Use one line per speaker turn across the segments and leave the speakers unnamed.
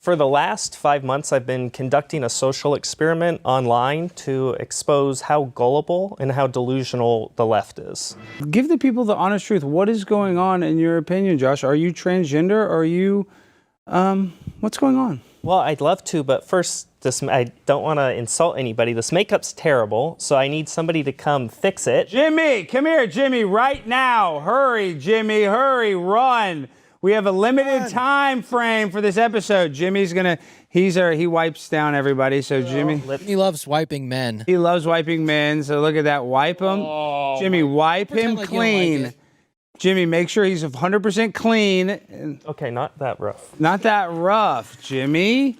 For the last 5 months, I've been conducting a social experiment online to expose how gullible and how delusional the left is.
Give the people the honest truth. What is going on in your opinion, Josh? Are you transgender? Are you, what's going on?
Well, I'd love to, but first, I don't want to insult anybody. This makeup's terrible, so I need somebody to come fix it.
Jimmy, come here, Jimmy, right now. Hurry, Jimmy, hurry, run. We have a limited time frame for this episode. Jimmy's gonna, he wipes down everybody, so Jimmy.
He loves wiping men.
He loves wiping men, so look at that, wipe him.
Oh,
Jimmy, wipe him
like
clean.
like
Jimmy, make sure he's 100% clean.
Okay, not that rough.
Not that rough, Jimmy.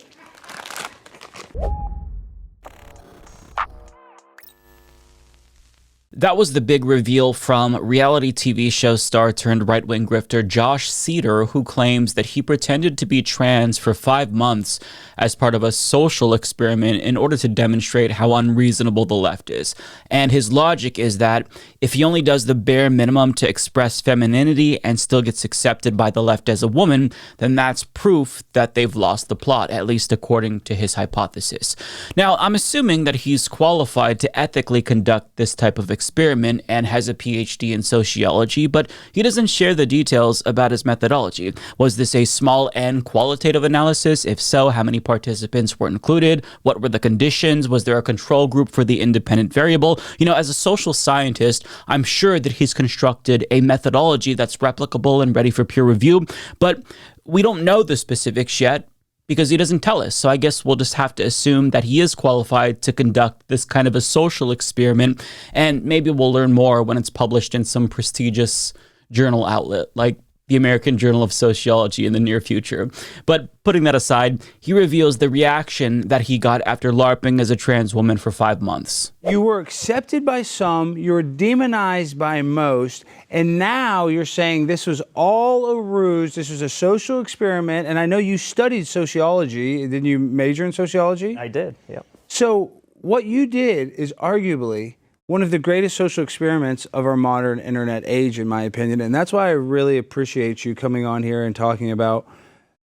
That was the big reveal from reality TV show star turned right-wing grifter Josh Seiter, who claims that he pretended to be trans for 5 months as part of a social experiment in order to demonstrate how unreasonable the left is. And his logic is that if he only does the bare minimum to express femininity and still gets accepted by the left as a woman, then that's proof that they've lost the plot, at least according to his hypothesis. Now, I'm assuming that he's qualified to ethically conduct this type of experiment and has a PhD in sociology, but he doesn't share the details about his methodology. Was this a small n qualitative analysis? If so, how many participants were included? What were the conditions? Was there a control group for the independent variable? You know, as a social scientist, I'm sure that he's constructed a methodology that's replicable and ready for peer review, but we don't know the specifics yet, because he doesn't tell us. So I guess we'll just have to assume that he is qualified to conduct this kind of a social experiment, and maybe we'll learn more when it's published in some prestigious journal outlet like the American Journal of Sociology in the near future. But putting that aside, he reveals the reaction that he got after LARPing as a trans woman for 5 months.
You were accepted by some, you were demonized by most, and now you're saying this was all a ruse, this was a social experiment, and I know you studied sociology. Didn't you major in sociology?
I did, yeah.
So what you did is arguably one of the greatest social experiments of our modern internet age, in my opinion, and that's why I really appreciate you coming on here and talking about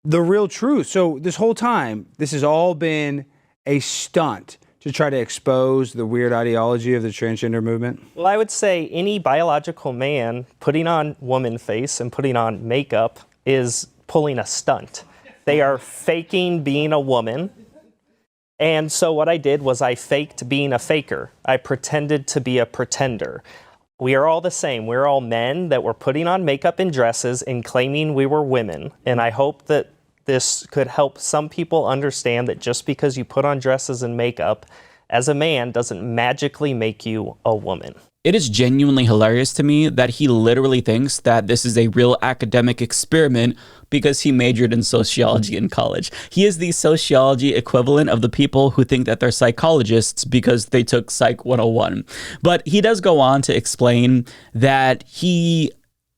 the real truth. So this whole time, this has all been a stunt to try to expose the weird ideology of the transgender movement?
Well, I would say any biological man putting on woman face and putting on makeup is pulling a stunt. They are faking being a woman. And so what I did was I faked being a faker. I pretended to be a pretender. We are all the same. We're all men that were putting on makeup and dresses and claiming we were women. And I hope that this could help some people understand that just because you put on dresses and makeup as a man doesn't magically make you a woman.
It is genuinely hilarious to me that he literally thinks that this is a real academic experiment because he majored in sociology in college. He is the sociology equivalent of the people who think that they're psychologists because they took Psych 101. But he does go on to explain that he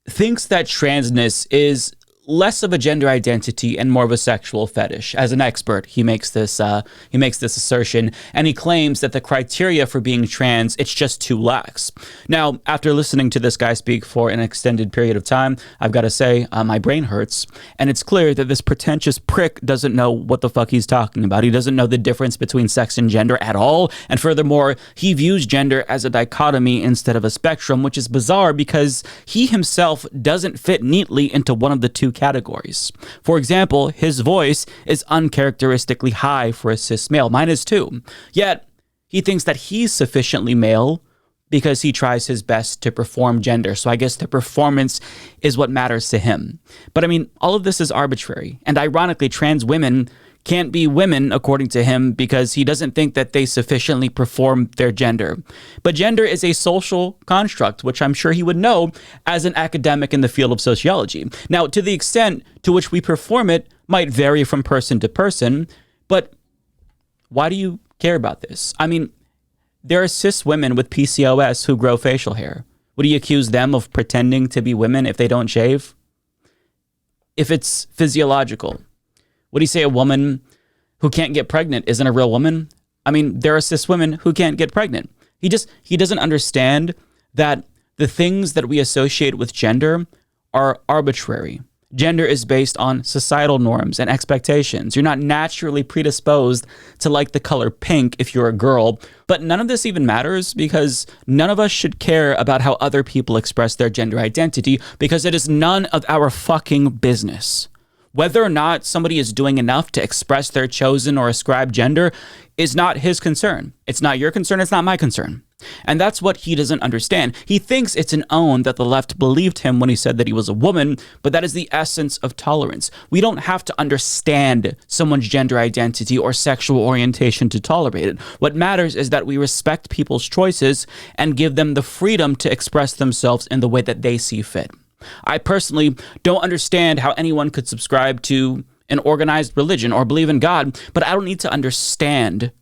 thinks that transness is less of a gender identity and more of a sexual fetish. As an expert, he makes this assertion, and he claims that the criteria for being trans, it's just too lax. Now, after listening to this guy speak for an extended period of time, I've got to say, my brain hurts, and it's clear that this pretentious prick doesn't know what the fuck he's talking about. He doesn't know the difference between sex and gender at all, and furthermore, he views gender as a dichotomy instead of a spectrum, which is bizarre because he himself doesn't fit neatly into one of the two categories. For example, his voice is uncharacteristically high for a cis male. Mine is too. Yet, he thinks that he's sufficiently male because he tries his best to perform gender. So I guess the performance is what matters to him. But I mean, all of this is arbitrary. And ironically, trans women can't be women, according to him, because he doesn't think that they sufficiently perform their gender. But gender is a social construct, which I'm sure he would know as an academic in the field of sociology. Now, to the extent to which we perform it might vary from person to person, but why do you care about this? I mean, there are cis women with PCOS who grow facial hair. Would you accuse them of pretending to be women if they don't shave? If it's physiological, would he say a woman who can't get pregnant isn't a real woman? I mean, there are cis women who can't get pregnant. He doesn't understand that the things that we associate with gender are arbitrary. Gender is based on societal norms and expectations. You're not naturally predisposed to like the color pink if you're a girl. But none of this even matters because none of us should care about how other people express their gender identity because it is none of our fucking business. Whether or not somebody is doing enough to express their chosen or ascribed gender is not his concern. It's not your concern. It's not my concern. And that's what he doesn't understand. He thinks it's an own that the left believed him when he said that he was a woman, but that is the essence of tolerance. We don't have to understand someone's gender identity or sexual orientation to tolerate it. What matters is that we respect people's choices and give them the freedom to express themselves in the way that they see fit. I personally don't understand how anyone could subscribe to an organized religion or believe in God, but I don't need to understand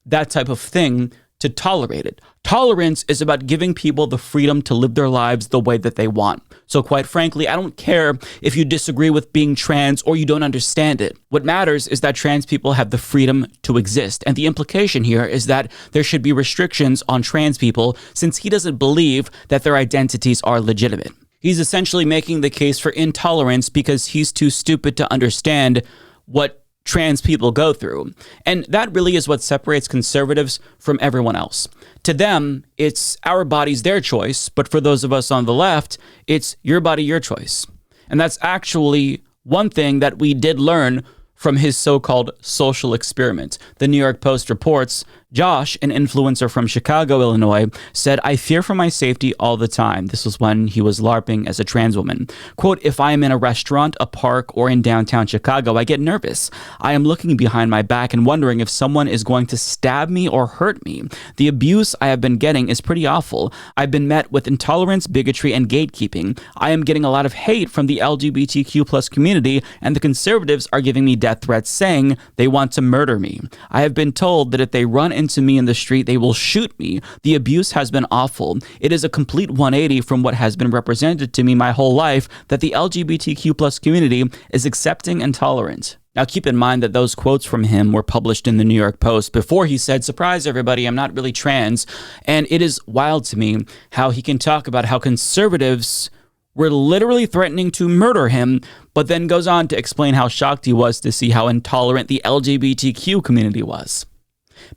that type of thing to tolerate it. Tolerance is about giving people the freedom to live their lives the way that they want. So quite frankly, I don't care if you disagree with being trans or you don't understand it. What matters is that trans people have the freedom to exist. And the implication here is that there should be restrictions on trans people since he doesn't believe that their identities are legitimate. He's essentially making the case for intolerance because he's too stupid to understand what trans people go through. And that really is what separates conservatives from everyone else. To them, it's our body's their choice, but for those of us on the left, it's your body, your choice. And that's actually one thing that we did learn from his so-called social experiment. The New York Post reports, Josh, an influencer from Chicago, Illinois, said, "I fear for my safety all the time." This was when he was LARPing as a trans woman. Quote, "If I am in a restaurant, a park, or in downtown Chicago, I get nervous. I am looking behind my back and wondering if someone is going to stab me or hurt me. The abuse I have been getting is pretty awful. I've been met with intolerance, bigotry, and gatekeeping. I am getting a lot of hate from the LGBTQ plus community, and the conservatives are giving me death threats saying they want to murder me. I have been told that if they run into me in the street, they will shoot me. The abuse has been awful. It is a complete 180 from what has been represented to me my whole life, that the LGBTQ plus community is accepting and tolerant." Now keep in mind that those quotes from him were published in the New York Post before he said, "Surprise everybody, I'm not really trans." And it is wild to me how he can talk about how conservatives were literally threatening to murder him, but then goes on to explain how shocked he was to see how intolerant the LGBTQ community was.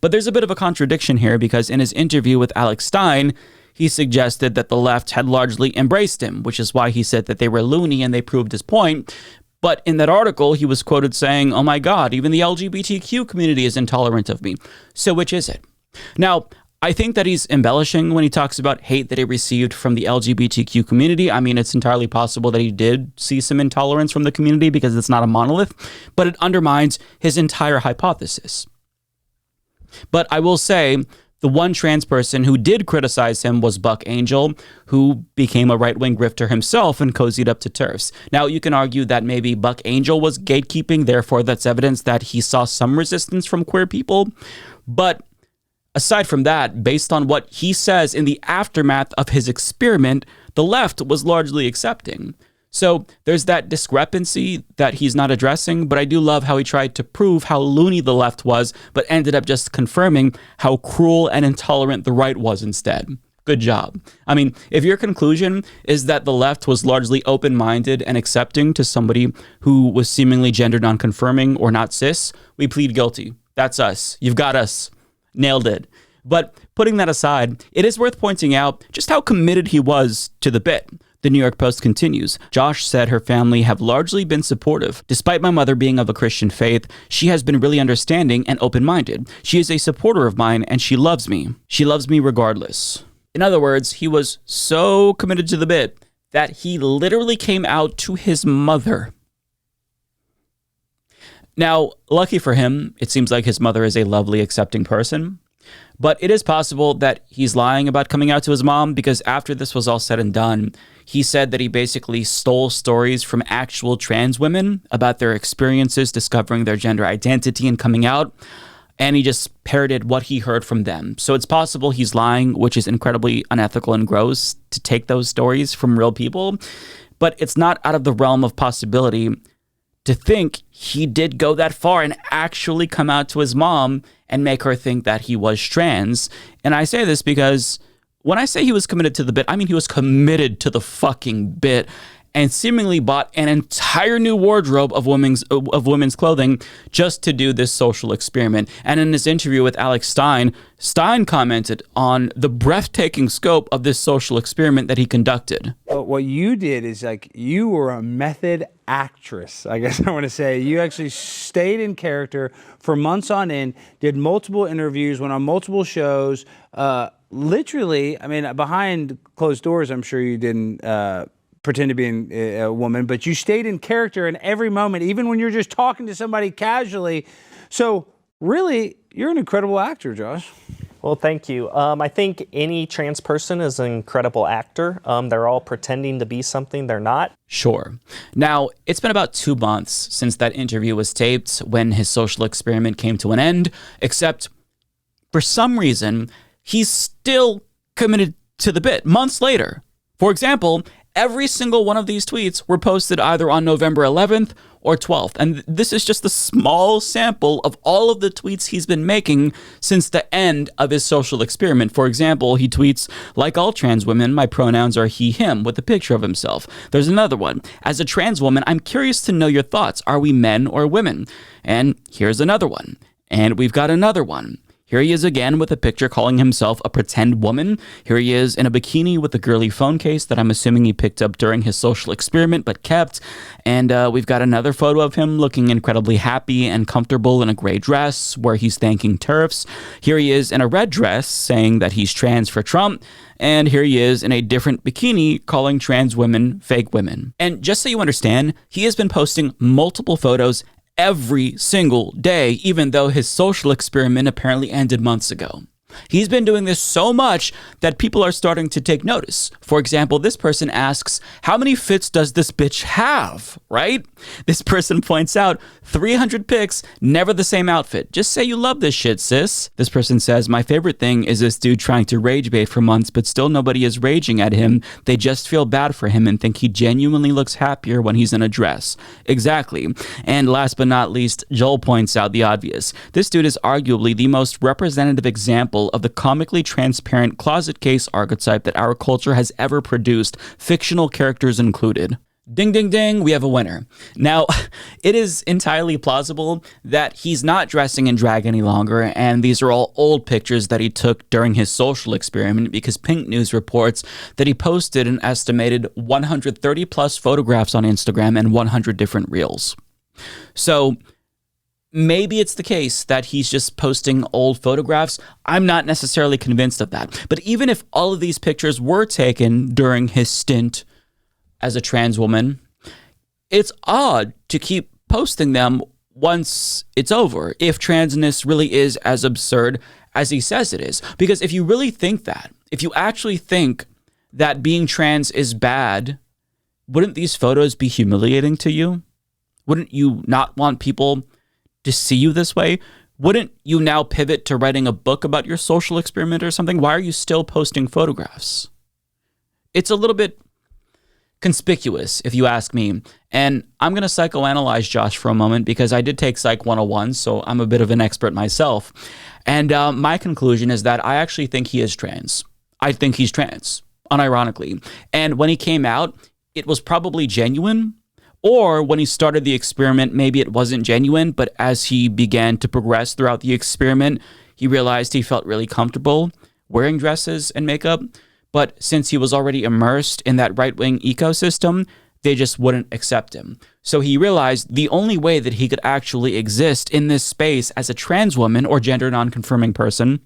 But there's a bit of a contradiction here because in his interview with Alex Stein, he suggested that the left had largely embraced him, which is why he said that they were loony and they proved his point. But in that article, he was quoted saying, "Oh my God, even the LGBTQ community is intolerant of me." So which is it? Now, I think that he's embellishing when he talks about hate that he received from the LGBTQ community. I mean, it's entirely possible that he did see some intolerance from the community because it's not a monolith, but it undermines his entire hypothesis. But I will say, the one trans person who did criticize him was Buck Angel, who became a right-wing grifter himself and cozied up to TERFs. Now, you can argue that maybe Buck Angel was gatekeeping, therefore that's evidence that he saw some resistance from queer people. But aside from that, based on what he says in the aftermath of his experiment, the left was largely accepting. So there's that discrepancy that he's not addressing, but I do love how he tried to prove how loony the left was, but ended up just confirming how cruel and intolerant the right was instead. Good job. I mean, if your conclusion is that the left was largely open-minded and accepting to somebody who was seemingly gender non-confirming or not cis, we plead guilty. That's us. You've got us. Nailed it. But putting that aside, it is worth pointing out just how committed he was to the bit. The New York Post continues, Josh said her family have largely been supportive. Despite my mother being of a Christian faith, she has been really understanding and open-minded. She is a supporter of mine and she loves me. She loves me regardless. In other words, he was so committed to the bit that he literally came out to his mother. Now, lucky for him, it seems like his mother is a lovely, accepting person. But it is possible that he's lying about coming out to his mom because after this was all said and done, he said that he basically stole stories from actual trans women about their experiences discovering their gender identity and coming out, and he just parroted what he heard from them. So it's possible he's lying, which is incredibly unethical and gross to take those stories from real people, but it's not out of the realm of possibility to think he did go that far and actually come out to his mom and make her think that he was trans. And I say this because when I say he was committed to the bit, I mean he was committed to the fucking bit. and seemingly bought an entire new wardrobe of women's clothing just to do this social experiment. And in his interview with Alex Stein, Stein commented on the breathtaking scope of this social experiment that he conducted.
What you did is like you were a method actress, I guess I want to say. You actually stayed in character for months on end, did multiple interviews, went on multiple shows. Literally, I mean, behind closed doors, I'm sure you didn't pretend to be a woman, but you stayed in character in every moment, even when you're just talking to somebody casually. So really, you're an incredible actor, Josh.
Well, thank you. I think any trans person is an incredible actor. They're all pretending to be something they're not.
Sure. Now, it's been about 2 months since that interview was taped when his social experiment came to an end, except for some reason, he's still committed to the bit months later. For example, every single one of these tweets were posted either on November 11th or 12th. And this is just a small sample of all of the tweets he's been making since the end of his social experiment. For example, he tweets, "Like all trans women, my pronouns are he, him," with a picture of himself. There's another one. "As a trans woman, I'm curious to know your thoughts. Are we men or women?" And here's another one. And we've got another one. Here he is again with a picture calling himself a pretend woman. Here he is in a bikini with a girly phone case that I'm assuming he picked up during his social experiment but kept. And we've got another photo of him looking incredibly happy and comfortable in a gray dress where he's thanking TERFs. Here he is in a red dress saying that he's trans for Trump. And here he is in a different bikini calling trans women fake women. And just so you understand, he has been posting multiple photos every single day, even though his social experiment apparently ended months ago. He's been doing this so much that people are starting to take notice. For example, this person asks, "How many fits does this bitch have?" Right? This person points out 300 pics, never the same outfit. Just say you love this shit, sis. This person says, "My favorite thing is this dude trying to rage bait for months, but still nobody is raging at him. They just feel bad for him and think he genuinely looks happier when he's in a dress." Exactly. And last but not least, Joel points out the obvious. This dude is arguably the most representative example of the comically transparent closet case archetype that our culture has ever produced, fictional characters included. Ding, ding, ding, we have a winner. Now, it is entirely plausible that he's not dressing in drag any longer, and these are all old pictures that he took during his social experiment, because Pink News reports that he posted an estimated 130 plus photographs on Instagram and 100 different reels. So maybe it's the case that he's just posting old photographs. I'm not necessarily convinced of that. But even if all of these pictures were taken during his stint as a trans woman, it's odd to keep posting them once it's over, if transness really is as absurd as he says it is. Because if you really think that, if you actually think that being trans is bad, wouldn't these photos be humiliating to you? Wouldn't you not want people to see you this way? Wouldn't you now pivot to writing a book about your social experiment or something? Why are you still posting photographs? It's a little bit conspicuous, if you ask me. And I'm going to psychoanalyze Josh for a moment, because I did take Psych 101, so I'm a bit of an expert myself. And my conclusion is that I actually think he is trans. I think he's trans, unironically. And when he came out, it was probably genuine. Or when he started the experiment, maybe it wasn't genuine, but as he began to progress throughout the experiment, he realized he felt really comfortable wearing dresses and makeup. But since he was already immersed in that right-wing ecosystem, they just wouldn't accept him. So he realized the only way that he could actually exist in this space as a trans woman or gender non-confirming person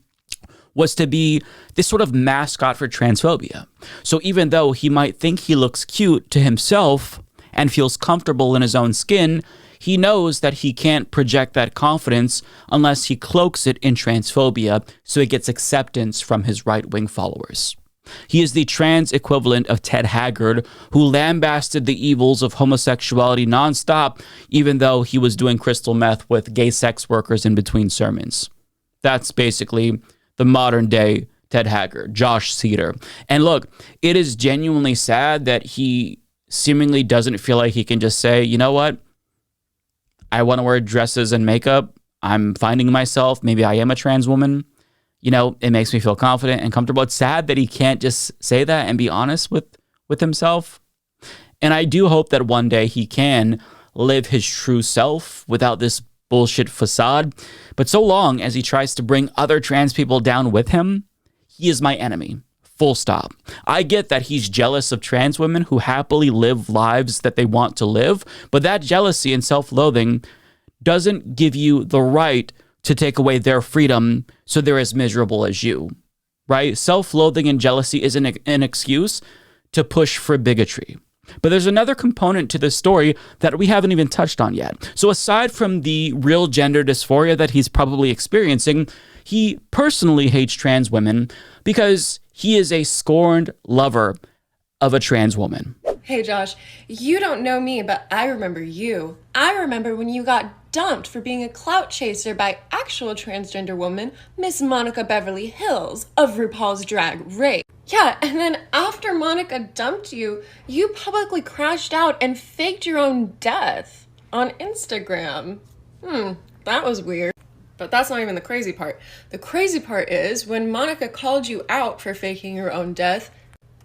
was to be this sort of mascot for transphobia. So even though he might think he looks cute to himself and feels comfortable in his own skin, he knows that he can't project that confidence unless he cloaks it in transphobia so he gets acceptance from his right-wing followers. He is the trans equivalent of Ted Haggard, who lambasted the evils of homosexuality nonstop, even though he was doing crystal meth with gay sex workers in between sermons. That's basically the modern day Ted Haggard, Josh Seiter. And look, it is genuinely sad that he seemingly doesn't feel like he can just say, you know what? I want to wear dresses and makeup. I'm finding myself. Maybe I am a trans woman. You know, it makes me feel confident and comfortable. It's sad that he can't just say that and be honest with himself. And I do hope that one day he can live his true self without this bullshit facade. But so long as he tries to bring other trans people down with him, he is my enemy. Full stop. I get that he's jealous of trans women who happily live lives that they want to live, but that jealousy and self-loathing doesn't give you the right to take away their freedom so they're as miserable as you, right? Self-loathing and jealousy isn't an excuse to push for bigotry. But there's another component to this story that we haven't even touched on yet. So aside from the real gender dysphoria that he's probably experiencing, he personally hates trans women because he is a scorned lover of a trans woman.
Hey Josh, you don't know me, but I remember you. I remember when you got dumped for being a clout chaser by actual transgender woman, Miss Monica Beverly Hills of RuPaul's Drag Race. Yeah, and then after Monica dumped you, you publicly crashed out and faked your own death on Instagram. That was weird. But that's not even the crazy part. The crazy part is when Monica called you out for faking your own death,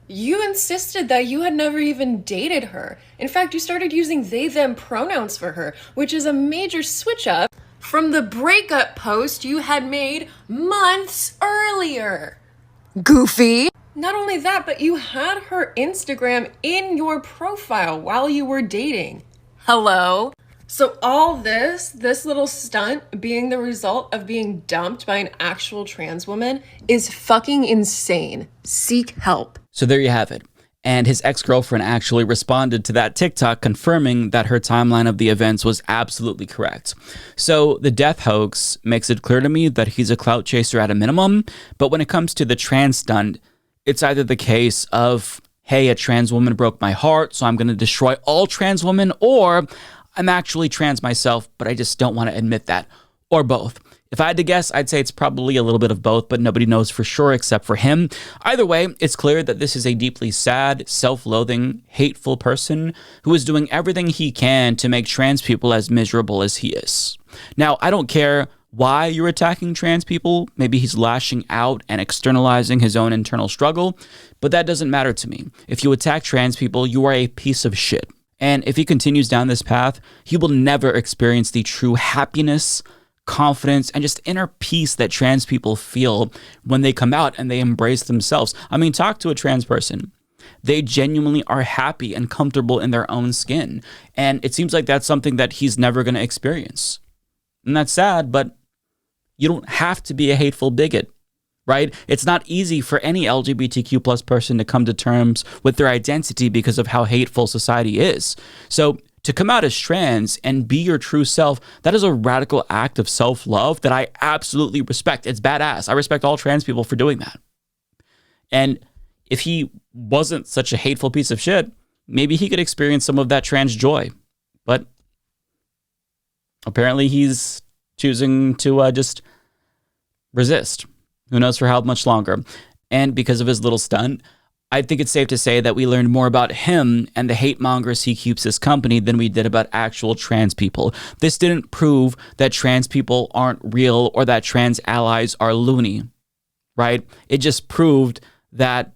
you insisted that you had never even dated her. In fact, you started using they/them pronouns for her, which is a major switch up from the breakup post you had made months earlier. Goofy. Not only that, but you had her Instagram in your profile while you were dating. Hello? So all this little stunt being the result of being dumped by an actual trans woman is fucking insane. Seek help.
So there you have it. And his ex-girlfriend actually responded to that TikTok confirming that her timeline of the events was absolutely correct. So the death hoax makes it clear to me that he's a clout chaser at a minimum. But when it comes to the trans stunt, it's either the case of, hey, a trans woman broke my heart, so I'm going to destroy all trans women, or I'm actually trans myself, but I just don't want to admit that, or both. If I had to guess, I'd say it's probably a little bit of both, but nobody knows for sure except for him. Either way, it's clear that this is a deeply sad, self-loathing, hateful person who is doing everything he can to make trans people as miserable as he is. Now, I don't care why you're attacking trans people. Maybe he's lashing out and externalizing his own internal struggle, but that doesn't matter to me. If you attack trans people, you are a piece of shit. And if he continues down this path, he will never experience the true happiness, confidence, and just inner peace that trans people feel when they come out and they embrace themselves. I mean, talk to a trans person. They genuinely are happy and comfortable in their own skin. And it seems like that's something that he's never going to experience. And that's sad, but you don't have to be a hateful bigot, right? It's not easy for any LGBTQ plus person to come to terms with their identity because of how hateful society is. So to come out as trans and be your true self, that is a radical act of self-love that I absolutely respect. It's badass. I respect all trans people for doing that. And if he wasn't such a hateful piece of shit, maybe he could experience some of that trans joy. But apparently he's choosing to just resist. Who knows for how much longer. And because of his little stunt, I think it's safe to say that we learned more about him and the hate mongers he keeps as company than we did about actual trans people. This didn't prove that trans people aren't real or that trans allies are loony, right? It just proved that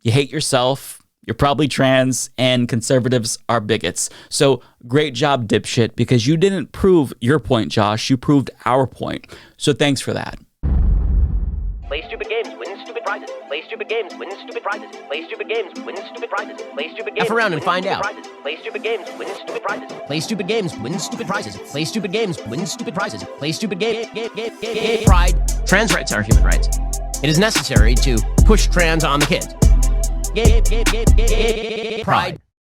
you hate yourself, you're probably trans, and conservatives are bigots. So great job, dipshit, because you didn't prove your point, Josh. You proved our point. So thanks for that.
Play stupid games, win stupid prizes. Play stupid games, win stupid prizes. Play stupid games, win stupid prizes. Play stupid games.
F around and find out.
Play stupid games, win stupid prizes.
Play stupid games, win stupid prizes. Play stupid games, win stupid prizes. Play stupid game. Pride. Trans rights are human rights. It is necessary to push trans on the kids. Pride.